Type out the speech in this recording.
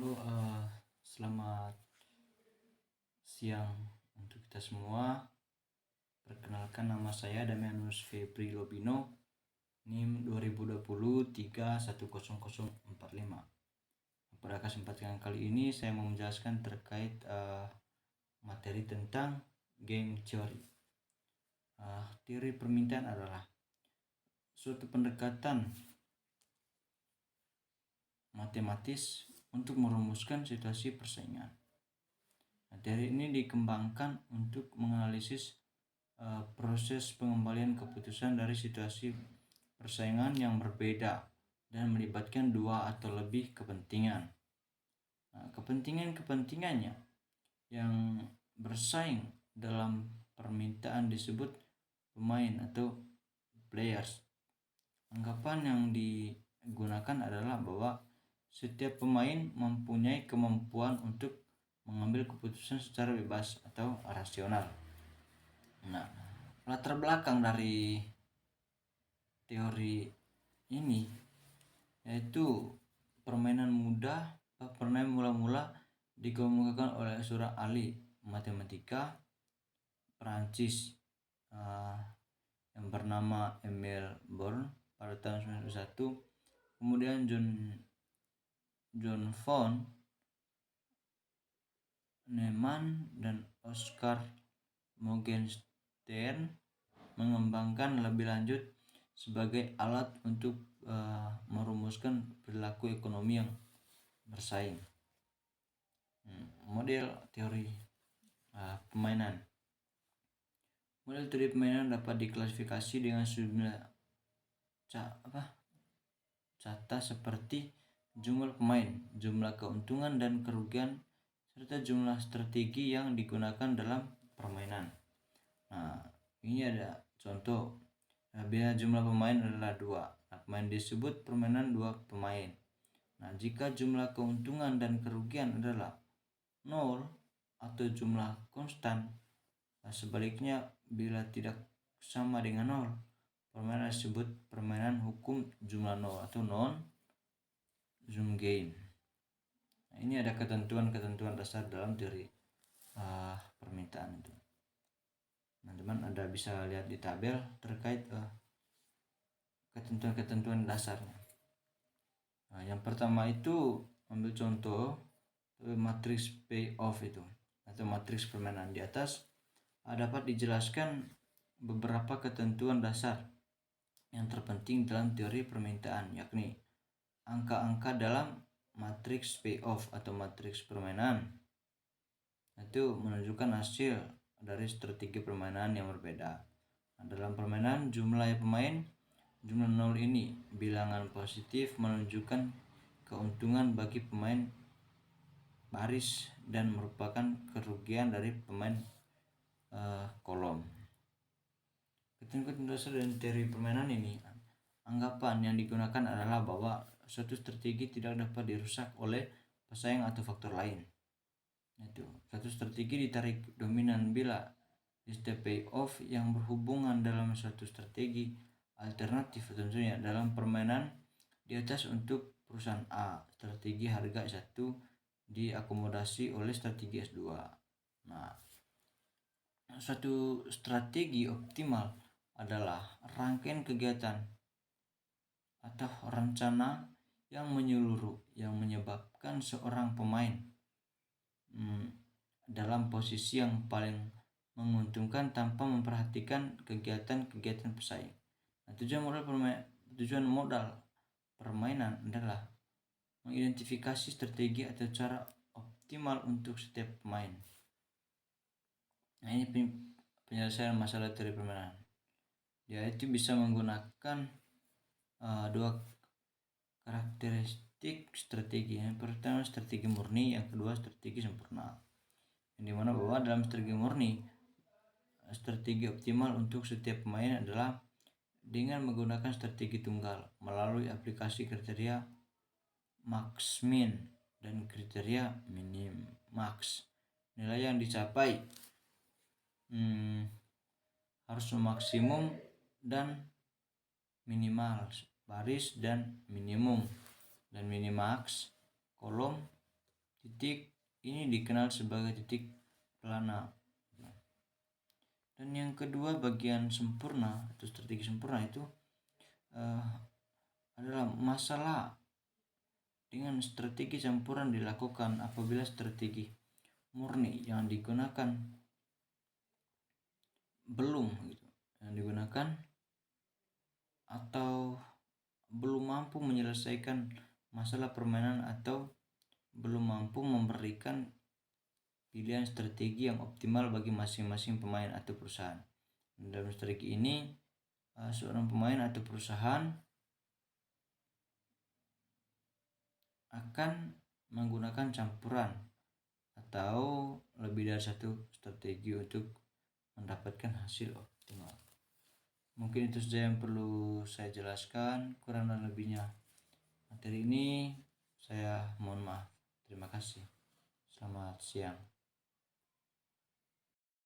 Halo, selamat siang untuk kita semua. Perkenalkan, nama saya Damianus Febri Lobino, NIM 2020-310045. Pada kesempatan kali ini saya mau menjelaskan terkait materi tentang game theory. Teori permintaan adalah suatu pendekatan matematis untuk merumuskan situasi persaingan. Teori ini dikembangkan untuk menganalisis proses pengembalian keputusan dari situasi persaingan yang berbeda dan melibatkan dua atau lebih kepentingan. Kepentingannya yang bersaing dalam permintaan disebut pemain atau players. Anggapan yang digunakan adalah bahwa setiap pemain mempunyai kemampuan untuk mengambil keputusan secara bebas atau rasional. Latar belakang dari teori ini yaitu permainan mula-mula dikemukakan oleh seorang ahli matematika Prancis yang bernama Emile Born pada tahun 1901. Kemudian John von Neumann dan Oscar Morgenstern mengembangkan lebih lanjut sebagai alat untuk merumuskan perilaku ekonomi yang bersaing. Model teori permainan. Model teori permainan dapat diklasifikasi dengan sejumlah cata seperti jumlah pemain, jumlah keuntungan dan kerugian, serta jumlah strategi yang digunakan dalam permainan. Ini ada contoh. Bila jumlah pemain adalah 2, pemain disebut permainan 2 pemain. Jika jumlah keuntungan dan kerugian adalah 0 atau jumlah konstan, sebaliknya bila tidak sama dengan 0, permainan disebut permainan hukum jumlah 0 atau non-sum game. Ini ada ketentuan-ketentuan dasar dalam teori permintaan itu. Teman-teman Anda bisa lihat di tabel terkait ketentuan-ketentuan dasarnya. Yang pertama itu ambil contoh matriks payoff itu atau matriks permainan. Di atas dapat dijelaskan beberapa ketentuan dasar yang terpenting dalam teori permintaan, yakni angka-angka dalam matriks payoff atau matriks permainan itu menunjukkan hasil dari strategi permainan yang berbeda. Dalam permainan jumlah pemain, jumlah 0 ini bilangan positif menunjukkan keuntungan bagi pemain baris dan merupakan kerugian dari pemain kolom. Ketentuan dasar dari teori permainan ini, anggapan yang digunakan adalah bahwa suatu strategi tidak dapat dirusak oleh pesaing atau faktor lain. Suatu strategi ditarik dominan bila setiap payoff yang berhubungan dalam suatu strategi alternatif. Tentunya dalam permainan di atas untuk perusahaan A, strategi harga S1 diakomodasi oleh strategi S2. Suatu strategi optimal adalah rangkaian kegiatan atau rencana yang menyeluruh yang menyebabkan seorang pemain dalam posisi yang paling menguntungkan tanpa memperhatikan kegiatan-kegiatan pesaing. Tujuan modal permainan adalah mengidentifikasi strategi atau cara optimal untuk setiap pemain. Ini penyelesaian masalah teori permainan. Dia itu bisa menggunakan dua karakteristik strategi. Yang pertama strategi murni, yang kedua strategi sempurna. Yang dimana bahwa dalam strategi murni, strategi optimal untuk setiap pemain adalah dengan menggunakan strategi tunggal melalui aplikasi kriteria max min dan kriteria minim max. Nilai yang dicapai harus maksimum dan minimal baris dan minimum dan minimax kolom Titik ini dikenal sebagai titik pelana. Dan yang kedua, bagian sempurna atau strategi sempurna itu adalah masalah dengan strategi campuran dilakukan apabila strategi murni yang digunakan atau belum mampu menyelesaikan masalah permainan atau belum mampu memberikan pilihan strategi yang optimal bagi masing-masing pemain atau perusahaan. Dalam strategi ini, seorang pemain atau perusahaan akan menggunakan campuran atau lebih dari satu strategi untuk mendapatkan hasil optimal. Mungkin itu saja yang perlu saya jelaskan. Kurang dan lebihnya materi ini saya mohon maaf. Terima kasih. Selamat siang.